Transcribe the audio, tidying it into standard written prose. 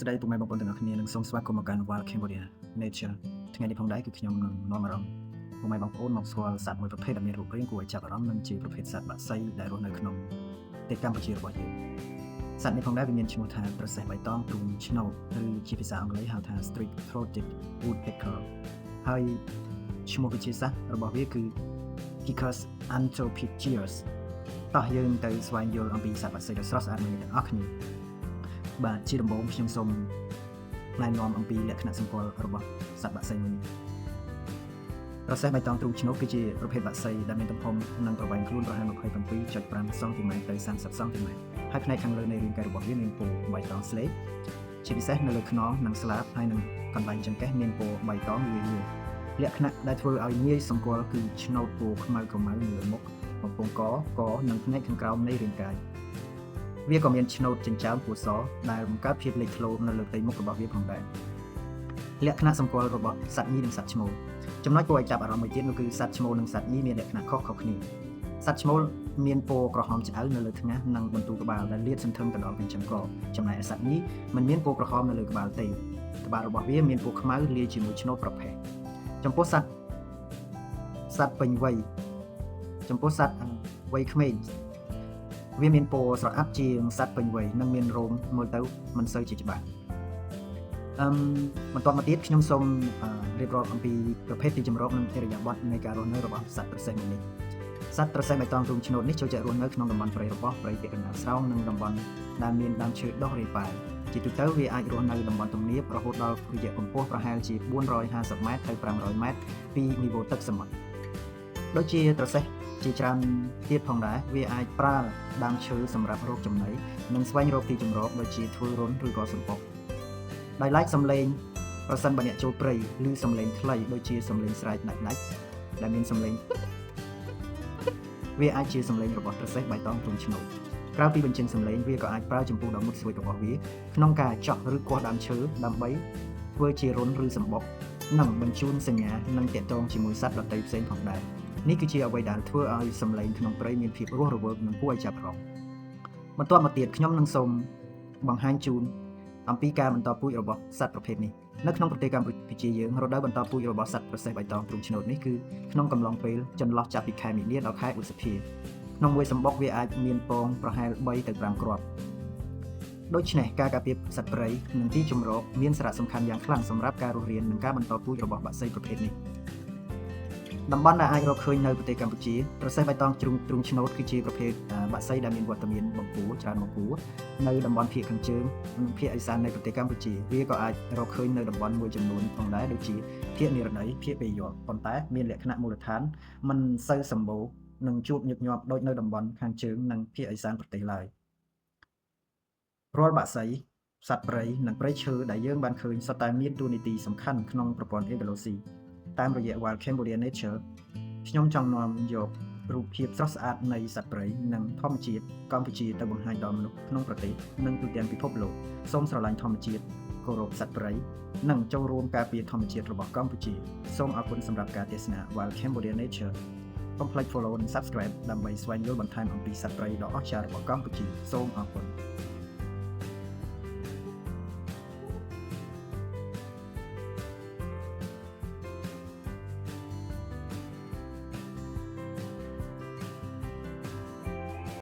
ស្ដីពុកម៉ែបងប្អូនទាំងអស់គ្នានឹងសូមស្វាគមន៍មកកាន់ Wild Cambodia Nature ថ្ងៃនេះផងដែរគឺខ្ញុំនឹងនាំអារម្មណ៍ពុកម៉ែបងប្អូនមកស្គាល់សត្វមួយប្រភេទដែលមានរូបរាងគួរឲ្យចាប់អារម្មណ៍និងជាប្រភេទសត្វបក្សីដែលរស់នៅក្នុងប្រទេសកម្ពុជារបស់យើងសត្វនេះផងដែរវាមានឈ្មោះថាត្រសេះបៃតងទ្រូងឆ្នោតឬជាភាសាអង់គ្លេសហៅថា Streak-throated Woodpecker ហើយឈ្មោះវិទ្យាសាស្ត្ររបស់វាគឺ Picus anthophilus តោះយើងទៅស្វែងយល់អំពីសត្វបក្សីដ៏ស្រស់ស្អាតមួយនេះទាំងអស់គ្នាបាទជាដំបូងខ្ញុំសូមណែនាំអំពីលក្ខណៈសម្គាល់របស់សត្វបក្សីមួយនេះត្រសេះបៃតងទ្រូងឆ្នោតគឺជាប្រភេទបក្សីដែលមានទំហំនិងប្រវែងខ្លួនប្រហែល 27.5 សង់ទីម៉ែត្រទៅ 30 សង់ទីម៉ែត្រហើយផ្នែកខាងលើនៃរាងកាយរបស់វាមានពណ៌បៃតងស្លេកជាពិសេសនៅលើខ្នងនិងស្លាបហើយនិងកន្លែងចង្កេះមានពណ៌បៃតងលាយលក្ខណៈដែលធ្វើឲ្យងាយសម្គាល់គឺឆ្នោតពណ៌ខ្មៅក្រមៅលើមុខបំពង់កនិងផ្នែកខាងក្រោមនៃរាងកាយវាក៏មានឆ្នោតចិញ្ចើមពណ៌សដែលបង្កើតភាពលេចធ្លោនៅលើផ្ទៃមុខរបស់វាផងដែរលក្ខណៈសម្គាល់របស់សត្វញីនិងសត្វឈ្មោលចំណុចគួរឲ្យចាប់អារម្មណ៍មួយទៀតនោះគឺសត្វឈ្មោលនិងសត្វញីមានលក្ខណៈខុសៗគ្នាសត្វឈ្មោលមានពណ៌ក្រហមឆ្អៅនៅលើថ្ងាសនិងបន្ទូក្បាលដែលលាតសន្ធឹងទៅដល់កញ្ចឹងកចំណែកឯសត្វញីមិនមានពណ៌ក្រហមនៅលើក្បាលទេក្បាលរបស់វាមានពណ៌ខ្មៅលាយជាមួយឆ្នោតប្រផេះចំពោះសត្វពេញវ័យចំពោះសត្វវ័យក្មេងវាមានពណ៌ស្រអាប់ជាងសត្វពេញវ័យនិងមានរោមមើលទៅមិនសូវជាច្បាស់បន្តមកទៀតខ្ញុំសូមរៀបរាប់អំពីប្រភេទទីជម្រកនិងឥរិយាបថនៃការរស់នៅរបស់សត្វត្រសេះមួយនេះសត្វត្រសេះបៃតងទ្រូងឆ្នោតនេះចូលចិត្តរស់នៅក្នុងតំបន់ព្រៃរបោះព្រៃពាក់កណ្ដាលស្រោងនិងតំបន់ដែលមានដើមឈើដុះរាយប៉ាយជាទូទៅវាអាចរស់នៅតំបន់ទំនាបរហូតដល់រយៈកម្ពស់ប្រហែលជា450ម៉ែត្រទៅ500ម៉ែត្រពីនីវ៉ូទឹកសមុទ្រដូចជាត្រសេះជាច្រើនទៀតផងដែរវាអាចប្រើដើមឈើសម្រាប់រកចំណីនិងស្វែងរកទីជម្រកដូចជាធ្វើរន្ធឬក៏សំបុកដោយឡែកសំឡេងប្រសិនបើអ្នកចូលព្រៃឬសំឡេងខ្លីដូចជាសំឡេងស្រែកដាច់ដែលមានសំឡេងវាអាចជាសំឡេងរបស់ត្រសេះបៃតងទ្រូងឆ្នោតក្រៅពីបញ្ចេញសំឡេងវាក៏អាចប្រើចម្ពោះដ៏មុតស្រួចរបស់វាក្នុងការចោះឬគាស់ដើមឈើដើម្បីធ្វើជារន្ធឬសំបុកនិងបញ្ជូនសញ្ញានិងទាក់ទងជាមួយសត្វដទៃផ្សេងផងដែរនេះគឺជាអ្វីដែលធ្វើឲ្យសំឡេងក្នុងព្រៃមានភាពរស់រវើកនិងគួរឲ្យចាប់អារម្មណ៍បន្ទាប់មកទៀតខ្ញុំនឹងសូមបង្ហាញជូនអំពីការបន្តពូជរបស់សត្វប្រភេទនេះនៅក្នុងប្រទេសកម្ពុជាយើងរដូវបន្តពូជរបស់សត្វត្រសេះបៃតងទ្រូងឆ្នោតនេះគឺក្នុងកំឡុងពេលចន្លោះចាប់ពីខែមីនាដល់ខែឧសភាក្នុងមួយសម្បុកវាអាចមានពងប្រហែល3ទៅ5គ្រាប់ដូច្នេះការការពារសត្វព្រៃនិងទីជម្រកមានសារៈសំខាន់យ៉ាងខ្លាំងសម្រាប់ការរស់រាននិងការបន្តពូជរបស់បក្សីប្រភេទនេះតំបន់ដែលអាចរកឃើញនៅប្រទេសកម្ពុជាត្រសេះបៃតងទ្រូងឆ្នោតគឺជាប្រភេទបក្សីដែលមានវត្តមានបំពោច្រើនបំពោនៅតំបន់ភាគខាងជើងនិងភាគឦសាននៃប្រទេសកម្ពុជាវាក៏អាចរកឃើញនៅតំបន់មួយចំនួនផងដែរដូចជាភាគនិរតីភាគពាយ័ព្យប៉ុន្តែមានលក្ខណៈមូលដ្ឋានមិនសូវសម្បូរនិងជួបញឹកញាប់ដូចនៅតំបន់ខាងជើងនិងភាគឦសានប្រទេសឡើយរាល់បក្សីសត្វព្រៃនិងព្រៃឈើដែលយើងបានឃើញសុទ្ធតែមានតួនាទីសំខាន់ក្នុងប្រព័ន្ធអេកូឡូស៊ីតាមរយៈ Wild Cambodia Nature ខ្ញុំចង់នាំយករូបភាពស្រស់ស្អាតនៃសត្វព្រៃនិងធម្មជាតិកម្ពុជាទៅបង្ហាញដល់មនុស្សក្នុងប្រទេសនិងទូទាំងពិភពលោកសូមស្រឡាញ់ធម្មជាតិគោរពសត្វព្រៃនិងចូលរួមការពារធម្មជាតិរបស់កម្ពុជាសូមអរគុណសម្រាប់ការទស្សនា Wild Cambodia Nature កុំភ្លេច follow និង subscribe ដើម្បីស្វែងយល់បន្ថែមអំពីសត្វព្រៃដ៏អស្ចារ្យរបស់កម្ពុជាសូមអរគុណ